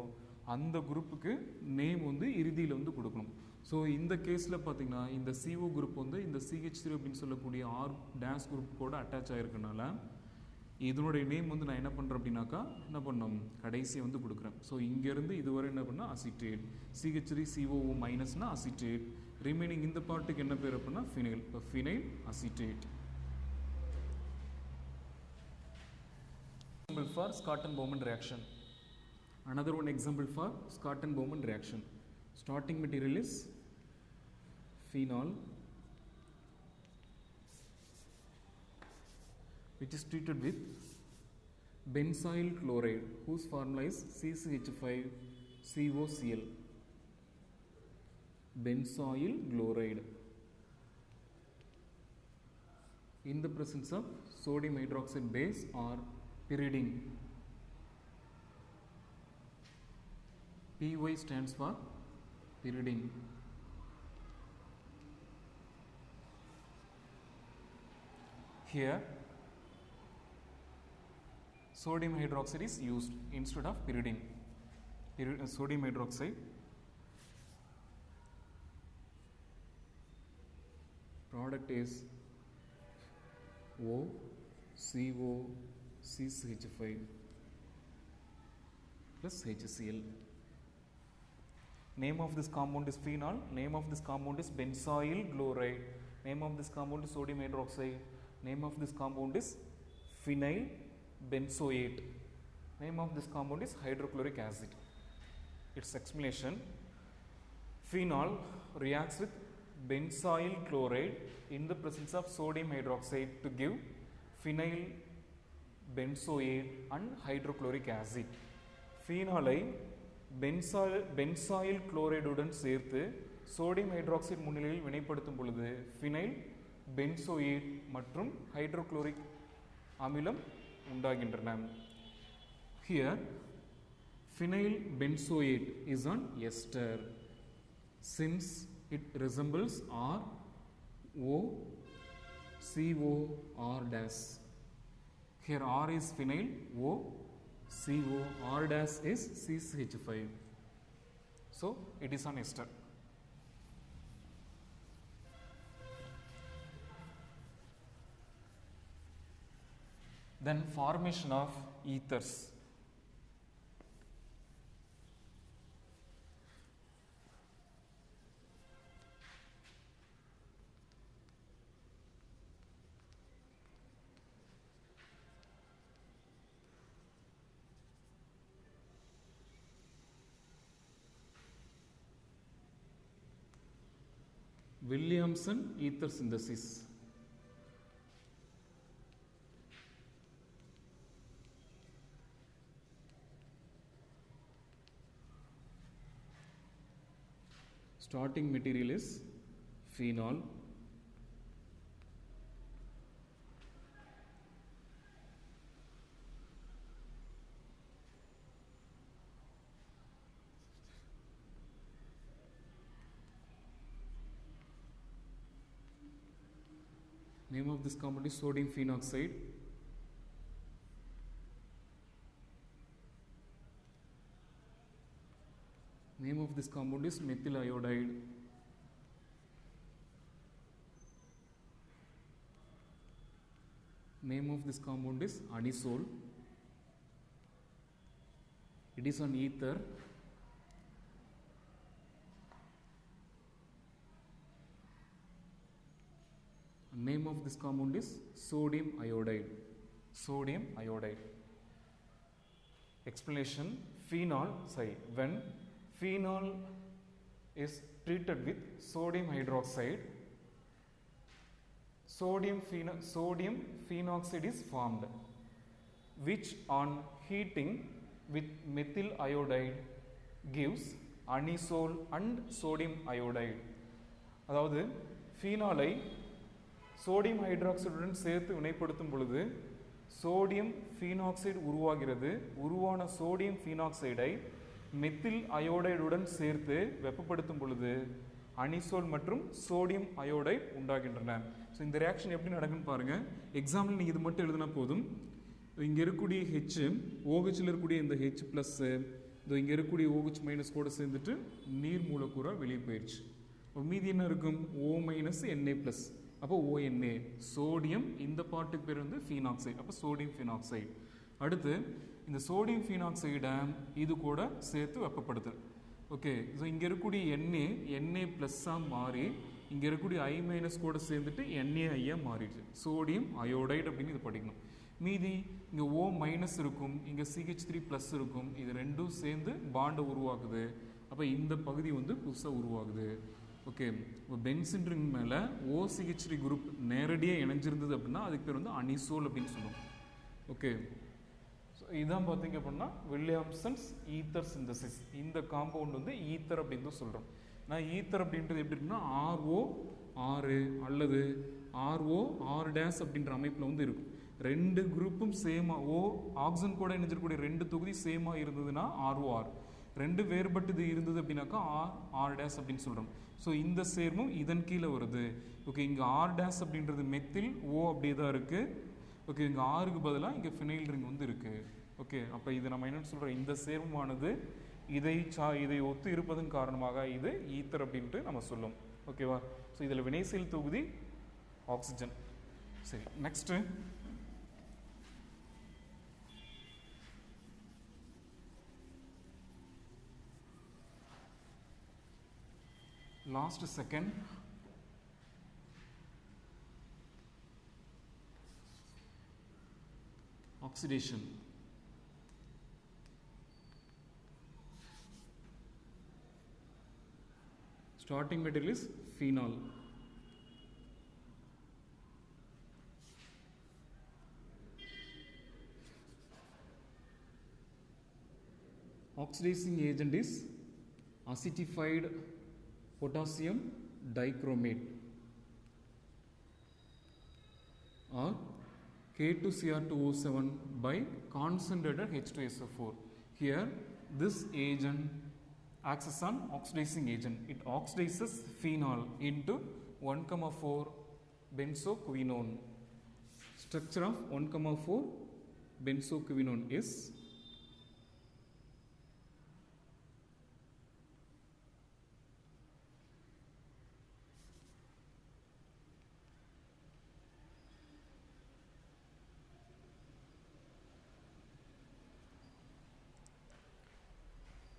அந்த குரூப்புக்கு நேம் வந்து இறுதியில் வந்து கொடுக்கணும். ஸோ இந்த கேஸில் பார்த்தீங்கன்னா இந்த CO குரூப் வந்து இந்த CH3 அப்படின்னு சொல்லக்கூடிய ஆர் டேஸ் குரூப் கூட அட்டாச் ஆகிருக்கனால இதனுடைய நேம் வந்து நான் என்ன பண்ணுறேன் அப்படின்னாக்கா என்ன பண்ணோம் கடைசியை வந்து கொடுக்குறேன். ஸோ இங்கேருந்து இதுவரை என்ன பண்ணால் அசிட்டேட், CH3COO மைனஸ்னா அசிட்டேட், ரிமைனிங் இந்த பார்ட்டுக்கு என்ன பேர் அப்படின்னா ஃபினைல். இப்போ phenyl acetate. Example for Scotton-Bowman reaction. Another one example for Scotton-Bowman reaction. Starting material is phenol, which is treated with benzyl chloride, whose formula is CCH5COCl. Benzyl chloride. In the presence of sodium hydroxide base or pyridine. PY stands for pyridine. Here sodium hydroxide is used instead of pyridine. Sodium hydroxide, product is OCO CH5 plus HCl. Name of this compound is phenol. Name of this compound is benzoyl chloride. Name of this compound is sodium hydroxide. Name of this compound is phenyl benzoate. Name of this compound is hydrochloric acid. Its explanation: phenol reacts with benzoyl chloride in the presence of sodium hydroxide to give phenyl benzoate and hydrochloric acid. Phenol-ஐ benzoyl குளோரைடுடன் சேர்த்து sodium hydroxide முன்னிலையில் வினைப்படுத்தும் பொழுது phenyl benzoate மற்றும் hydrochloric அமிலம் உண்டாகின்றன. Here phenyl benzoate is an ester since it resembles R O CO R dash. Here R is phenyl, O CO, R dash is CH5. So it is an ester. Then formation of ethers. Williamson ether synthesis. Starting material is phenol. Name of this compound is sodium phenoxide. Name of this compound is methyl iodide. Name of this compound is anisole. It is an ether. Name of this compound is sodium iodide. Sodium iodide. Explanation: when phenol is treated with sodium hydroxide, sodium phenoxide is formed, which on heating with methyl iodide gives anisole and sodium iodide. அதாவது phenol-ஐ sodium ஹைட்ராக்சைடுடன் சேர்த்து வினைப்படுத்தும் பொழுது sodium phenoxide உருவாகிறது. உருவான sodium ஃபீனாக்சைடை methyl அயோடைடுடன் சேர்த்து வெப்பப்படுத்தும் பொழுது anisole மற்றும் sodium iodide உண்டாகின்றன. So இந்த reaction எப்படி நடக்குன்னு பாருங்கள். எக்ஸாம்பிள் நீங்கள் இது மட்டும் எழுதினா போதும். இங்கே இருக்கக்கூடிய ஹெச் ஓஹெச்சில் இருக்கக்கூடிய இந்த ஹெச் ப்ளஸ்ஸு இங்கே இருக்கக்கூடிய OH மைனஸ் கூட சேர்ந்துட்டு நீர் மூலக்கூறாக வெளியே போயிடுச்சு. மீதி என்ன இருக்கும்? O minus Na plus. அப்போ ONA சோடியம், இந்த பாட்டுக்கு பேர் வந்து ஃபீனாக்சைடு. அப்போ சோடியம் ஃபீனாக்சைடு. அடுத்து இந்த சோடியம் ஃபீனாக்சைடை இது கூட சேர்த்து வெப்பப்படுத்துது. ஓகே, ஸோ இங்கே இருக்கக்கூடிய NA ப்ளஸ்ஸாக மாறி இங்கே இருக்கக்கூடிய I மைனஸ் கூட சேர்ந்துட்டு NaIயாக மாறிடுச்சு. சோடியம் அயோடைடு அப்படின்னு இது படிக்கணும். மீதி இங்கே O மைனஸ் இருக்கும், இங்கே CH3 ப்ளஸ் இருக்கும். இது ரெண்டும் சேர்ந்து பாண்டை உருவாக்குது. அப்போ இந்த பகுதி வந்து புதுசாக உருவாகுது. ஓகே, இப்போ பென்சின் ரிங் மேலே OCH3 குரூப் நேரடியாக இணைஞ்சிருந்தது அப்படின்னா அதுக்கு பேர் வந்து அனிசோல் அப்படின்னு சொல்லுவோம். ஓகே, ஸோ இதான் பார்த்தீங்க அப்படின்னா வில்லியம்சன்ஸ் ஈத்தர் சிந்தசிஸ். இந்த காம்பவுண்ட் வந்து ஈத்தர் அப்படின்னு தான் சொல்கிறோம். நான் ஈத்தர் அப்படின்றது எப்படி இருக்குன்னா RO6 அல்லது RO6 டேஸ் அப்படின்ற அமைப்பில் வந்து இருக்கும். ரெண்டு குரூப்பும் சேமாக ஆக்சிஜன் கூட இணைஞ்சிருக்கக்கூடிய ரெண்டு தொகுதி சேமாக இருந்ததுன்னா ROR. ரெண்டு வேறுபட்டது இருந்தது அப்படின்னாக்கா ஆர் டேஸ் அப்படின்னு சொல்கிறோம். ஸோ இந்த சேர்மும் இதன் கீழே வருது. ஓகே, இங்கே ஆர் டேஸ் அப்படின்றது மெத்தில் ஓ அப்படியே தான் இருக்குது. ஓகே, இங்கே ஆருக்கு பதிலாக இங்கே ஃபினைல் ரிங் வந்து இருக்குது. ஓகே, அப்போ இது நம்ம என்ன சொல்கிறோம், இந்த சேர்மமானது இதை ஒத்து இருப்பதன் காரணமாக இது ஈத்தர் அப்படின்ட்டு நம்ம சொல்லும். ஓகேவா? ஸோ இதில் வினைசெயல் தொகுதி ஆக்சிஜன். சரி, next last second oxidation. Starting material is phenol. Oxidizing agent is acetified potassium dichromate or K2Cr2O7 by concentrated H2SO4. Here this agent acts as an oxidizing agent. It oxidizes phenol into 1,4 benzoquinone. Structure of 1,4 benzoquinone is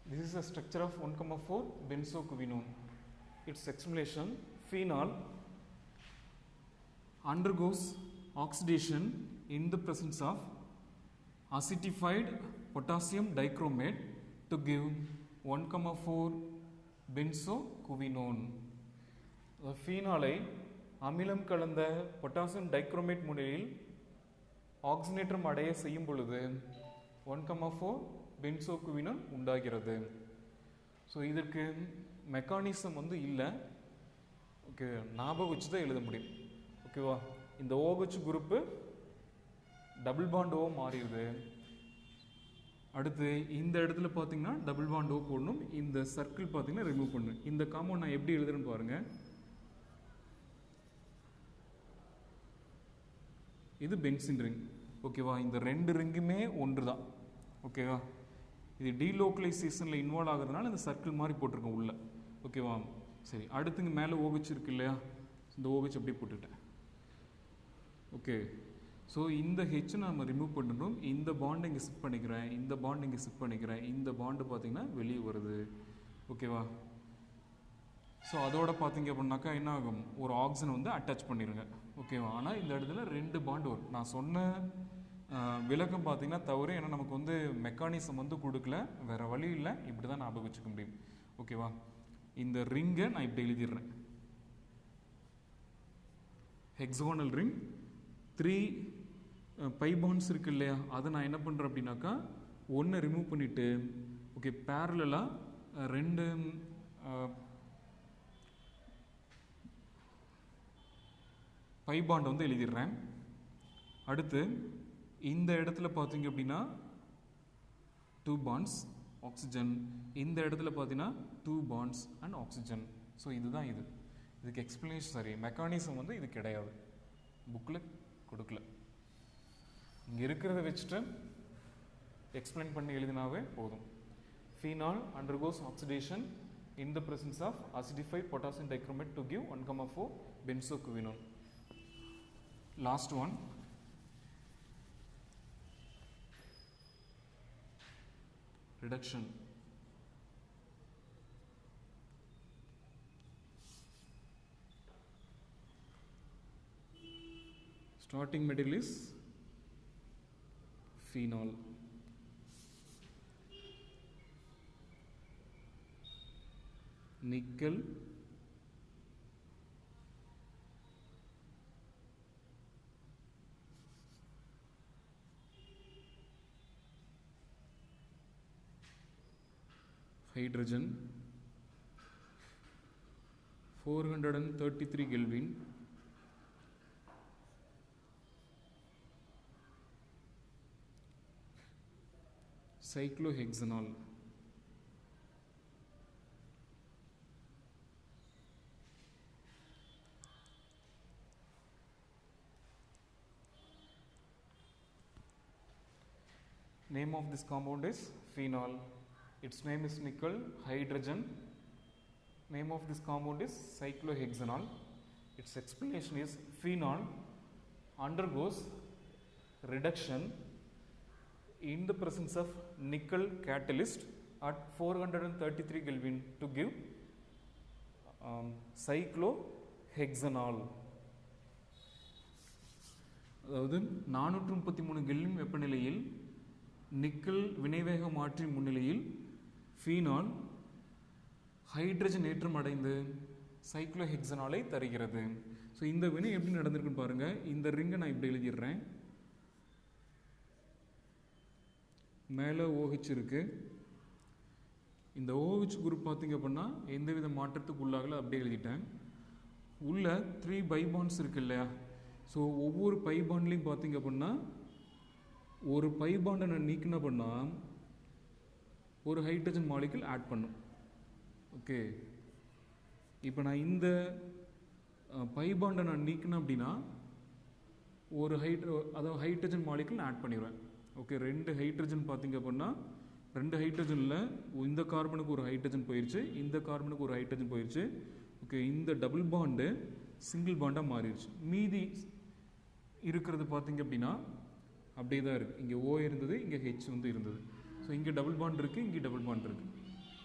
this is the structure of 1,4 benzoquinone. Its explanation: phenol undergoes oxidation in the presence of acetified potassium dichromate to give 1,4 benzoquinone. ஃபீனாலை அமிலம் கலந்த potassium dichromate முறையில் ஆக்சிஜனேற்றம் அடைய செய்யும் பொழுது 1,4 பென்சோகுவினோன் உண்டாகிறது. So இதற்கு mechanism வந்து இல்லை. ஓகே, ஞாபகம் வச்சு தான் எழுத முடியும். ஓகேவா? இந்த OH குரூப்பு டபுள் பாண்ட் ஓ மாறிடுது. அடுத்து இந்த இடத்துல பார்த்தீங்கன்னா டபுள் பாண்ட் ஓ போடணும். இந்த சர்க்கிள் பார்த்தீங்கன்னா ரிமூவ் பண்ணணும். இந்த காம்பவுண்ட் நான் எப்படி எழுதுறேன்னு பாருங்கள். இது பென்சின் ரிங். ஓகேவா? இந்த ரெண்டு ரிங்குமே ஒன்று தான். ஓகேவா? இது டீலோக்கலைசேஷனில் இன்வால்வ் ஆகிறதுனால இந்த சர்க்கிள் மாதிரி போட்டிருக்கேன் உள்ள. ஓகேவா? சரி, அடுத்துங்க மேலே OH இருக்கு இல்லையா, இந்த OH அப்படியே போட்டுட்டேன். ஓகே, ஸோ இந்த ஹெச் நம்ம ரிமூவ் பண்ணணும். இந்த பாண்ட் இங்கே ஷிஃப்ட் பண்ணிக்கிறேன், இந்த பாண்ட் இங்கே ஷிஃப்ட் பண்ணிக்கிறேன். இந்த பாண்டு பார்த்தீங்கன்னா வெளியே வருது. ஓகேவா? ஸோ அதோட பார்த்தீங்க அப்படின்னாக்கா என்ன ஆகும், ஒரு ஆக்சிஜன் வந்து அட்டாச் பண்ணிடுங்க. ஓகேவா? ஆனால் இந்த இடத்துல ரெண்டு பாண்டு வரும். நான் சொன்ன விளக்கம் பார்த்தீங்கன்னா தவறு. ஏன்னா நமக்கு வந்து மெக்கானிசம் வந்து கொடுக்கல, வேறு வழி இல்லை, இப்படி தான் ஞாபகம் வச்சுக்க முடியும். ஓகேவா? இந்த ரிங்கை நான் இப்படி எழுதிடுறேன். ஹெக்ஸாகோனல் ரிங் 3 பை பாண்ட்ஸ் இருக்கு இல்லையா, அதை நான் என்ன பண்ணுறேன் அப்படின்னாக்கா ஒன்று ரிமூவ் பண்ணிவிட்டு ஓகே பேரலாக 2 பை பாண்ட் வந்து எழுதிடுறேன். அடுத்து இந்த இடத்துல பார்த்தீங்க அப்படின்னா 2 பாண்ட்ஸ் ஆக்சிஜன், இந்த இடத்துல பார்த்தீங்கன்னா 2 பாண்ட்ஸ் அண்ட் ஆக்சிஜன். ஸோ இதுதான் இதுக்கு எக்ஸ்பிளனேஷன், சரி மெக்கானிசம் வந்து இது கிடையாது, புக்கில் கொடுக்கல. இங்கே இருக்கிறத வச்சுட்டு எக்ஸ்பிளைன் பண்ணி எழுதினாவே போதும். Phenol undergoes oxidation in the presence of acidified potassium dichromate to give 1,4 benzoquinone. Last one, reduction. Starting material is phenol. Nickel, hydrogen, 433 Kelvin, cyclohexanol, Name of this compound is phenol. Its name is nickel hydrogen. Name of this compound is cyclohexanol. Its explanation is phenol undergoes reduction in the presence of nickel catalyst at 433 Kelvin to give cyclohexanol. அதாவது 433 kelvin வெப்பநிலையில் nickel வினைவேக மாற்றி முன்னிலையில் phenol hydrogen ஏற்றம் அடைந்து சைக்ளோஹெக்சனாலை தருகிறது. So இந்த வினை எப்படி நடந்திருக்குன்னு பாருங்கள். இந்த ரிங்கை நான் இப்படி எழுதிடுறேன். மேலே OH இருக்குது. இந்த OH குரூப் பார்த்திங்க அப்படின்னா எந்தவித மாற்றத்துக்கு உள்ளாகல அப்படியே எழுதிட்டேன். உள்ள 3 பை பாண்ட்ஸ் இருக்கு இல்லையா? ஸோ ஒவ்வொரு பை பாண்ட்லேயும் பார்த்திங்க அப்படின்னா ஒரு பை பாண்டை நான் நீக்கின பண்ணால் ஒரு ஹைட்ரஜன் மாலிகுல் ஆட் பண்ணும். ஓகே, இப்போ நான் இந்த பை பாண்டை நான் நீக்கினேன் அப்படின்னா ஒரு அதாவது ஹைட்ரஜன் மாலிகுல் ஆட் பண்ணிடுவேன். ஓகே, 2 ஹைட்ரஜன் பார்த்திங்க அப்படின்னா 2 ஹைட்ரஜனில் இந்த கார்பனுக்கு ஒரு ஹைட்ரஜன் போயிடுச்சு, இந்த கார்பனுக்கு ஒரு ஹைட்ரஜன் போயிடுச்சு. ஓகே, இந்த டபுள் பாண்டு சிங்கிள் பாண்டாக மாறிடுச்சு. மீதி இருக்கிறது பார்த்திங்க அப்படின்னா அப்படியே தான் இருக்குது. இங்கே O இருந்தது, இங்கே H வந்து இருந்தது. ஸோ இங்கே டபுள் பாண்ட் இருக்குது, இங்கே டபுள் பாண்ட் இருக்குது.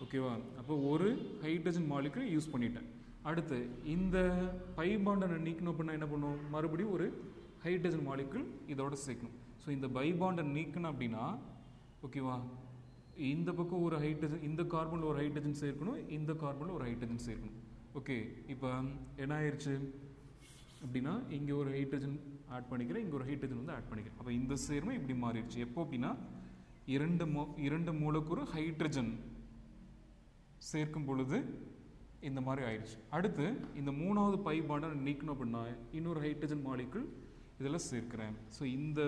ஓகேவா? அப்போ ஒரு ஹைட்ரஜன் மாலிகுல் யூஸ் பண்ணிட்டேன். அடுத்து இந்த பை பாண்டை நான் நீக்கணும் அப்படின்னா என்ன பண்ணுவோம்? மறுபடியும் ஒரு ஹைட்ரஜன் மாலிகுல் இதோட சேர்க்கணும். ஸோ இந்த பை பாண்டை நீக்கணும் அப்படின்னா ஓகேவா, இந்த பக்கம் ஒரு ஹைட்ரஜன், இந்த கார்பனில் ஒரு ஹைட்ரஜன் சேர்க்கணும், இந்த கார்பனில் ஒரு ஹைட்ரஜன் சேர்க்கணும். ஓகே, இப்போ என்ன ஆயிடுச்சு அப்படின்னா இங்கே ஒரு ஹைட்ரஜன் ஆட் பண்ணிக்கிறேன், இங்கே ஒரு ஹைட்ரஜன் வந்து ஆட் பண்ணிக்கிறேன். அப்போ இந்த சேர்மை இப்படி மாறிடுச்சு. எப்போ அப்படின்னா இரண்டு மூலக்கூறு ஹைட்ரஜன் சேர்க்கும் பொழுது இந்த மாதிரி ஆயிடுச்சு. அடுத்து இந்த 3வது பை பாண்டை நீக்கணும் அப்படின்னா இன்னொரு ஹைட்ரஜன் மாலிகுல் இதில் சேர்க்கிறேன். ஸோ இந்த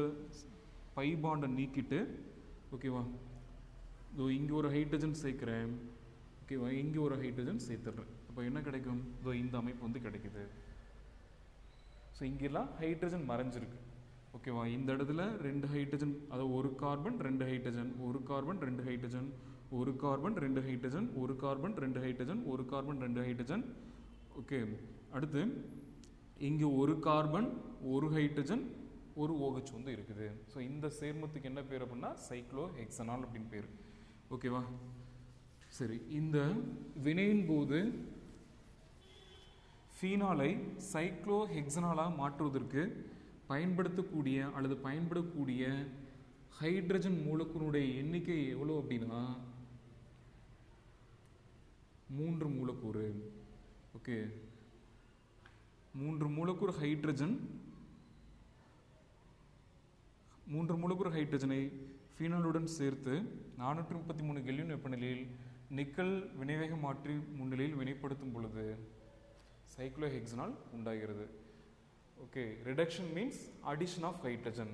பை பாண்டை நீக்கிட்டு ஓகேவா, இதோ இங்கே ஒரு ஹைட்ரஜன் சேர்க்கிறேன். ஓகேவா, இங்கே ஒரு ஹைட்ரஜன் சேர்த்துடுறேன். அப்போ என்ன கிடைக்கும்? இதோ இந்த அமைப்பு வந்து கிடைக்குது. ஸோ இங்கெல்லாம் ஹைட்ரஜன் மறைஞ்சிருக்கு. ஓகேவா, இந்த இடத்துல 2 ஹைட்ரஜன், அதாவது ஒரு கார்பன் 2 ஹைட்ரஜன், ஒரு கார்பன் 2 ஹைட்ரஜன், ஒரு கார்பன் 2 ஹைட்ரஜன், ஒரு கார்பன் 2 ஹைட்ரஜன், ஒரு கார்பன் 2 ஹைட்ரஜன். ஓகே, அடுத்து இங்கே ஒரு கார்பன், ஒரு ஹைட்ரஜன், ஒரு OH வந்து இருக்குது. ஸோ இந்த சேர்மத்துக்கு என்ன பேர் அப்படின்னா சைக்ளோஹெக்சனால் அப்படின்னு பேர். ஓகேவா, சரி. இந்த வினையின் போது ஃபீனாலை சைக்ளோஹெக்சனாலாக மாற்றுவதற்கு பயன்படுத்தக்கூடிய அல்லது பயன்படக்கூடிய ஹைட்ரஜன் மூலக்கூறுடைய எண்ணிக்கை எவ்வளோ அப்படின்னா 3 மூலக்கூறு. ஓகே, 3 மூலக்கூறு ஹைட்ரஜன், 3 மூலக்கூறு ஹைட்ரஜனை ஃபீனாலுடன் சேர்த்து 433 கெல்வின் வெப்பநிலையில் நிக்கல் வினைவேக மாற்றி முன்னிலையில் வினைப்படுத்தும் பொழுது சைக்ளோஹெக்சனால் உண்டாகிறது. Okay, reduction means addition of hydrogen.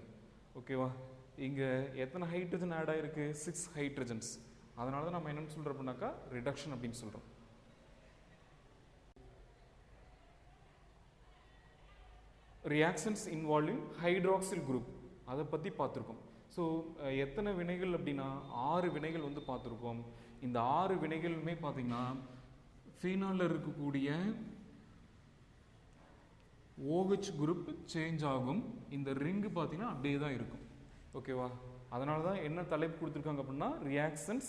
ஓகேவா, இங்கே எத்தனை ஹைட்ரஜன் ஆட் ஆகிருக்கு? 6 ஹைட்ரஜன்ஸ். அதனால தான் நம்ம என்னென்னு சொல்கிறோம் அப்படின்னாக்கா ரிடக்ஷன் அப்படின்னு சொல்கிறோம். ரியாக்ஷன்ஸ் இன்வால்விங் ஹைட்ராக்சில் குரூப் அதை பற்றி பார்த்துருக்கோம். ஸோ எத்தனை வினைகள் அப்படின்னா 6 வினைகள் வந்து பார்த்துருக்கோம். இந்த 6 வினைகளுமே பார்த்திங்கன்னா ஃபீனாலில் இருக்கக்கூடிய OH குரூப் சேஞ்ச் ஆகும். இந்த ரிங்கு பார்த்தீங்கன்னா அப்படியே தான் இருக்கும். ஓகேவா, அதனால தான் என்ன தலைப்பு கொடுத்துருக்காங்க அப்படின்னா reactions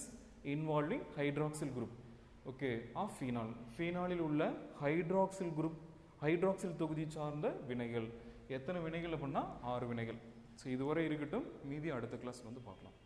involving hydroxyl group. Okay, of phenol. ஃபீனாலில் உள்ள ஹைட்ராக்சில் குரூப், ஹைட்ராக்சில் தொகுதி சார்ந்த வினைகள். எத்தனை வினைகள் அப்படின்னா 6 வினைகள். ஸோ இதுவரை இருக்கட்டும், மீதி அடுத்த கிளாஸ் வந்து பார்க்கலாம்.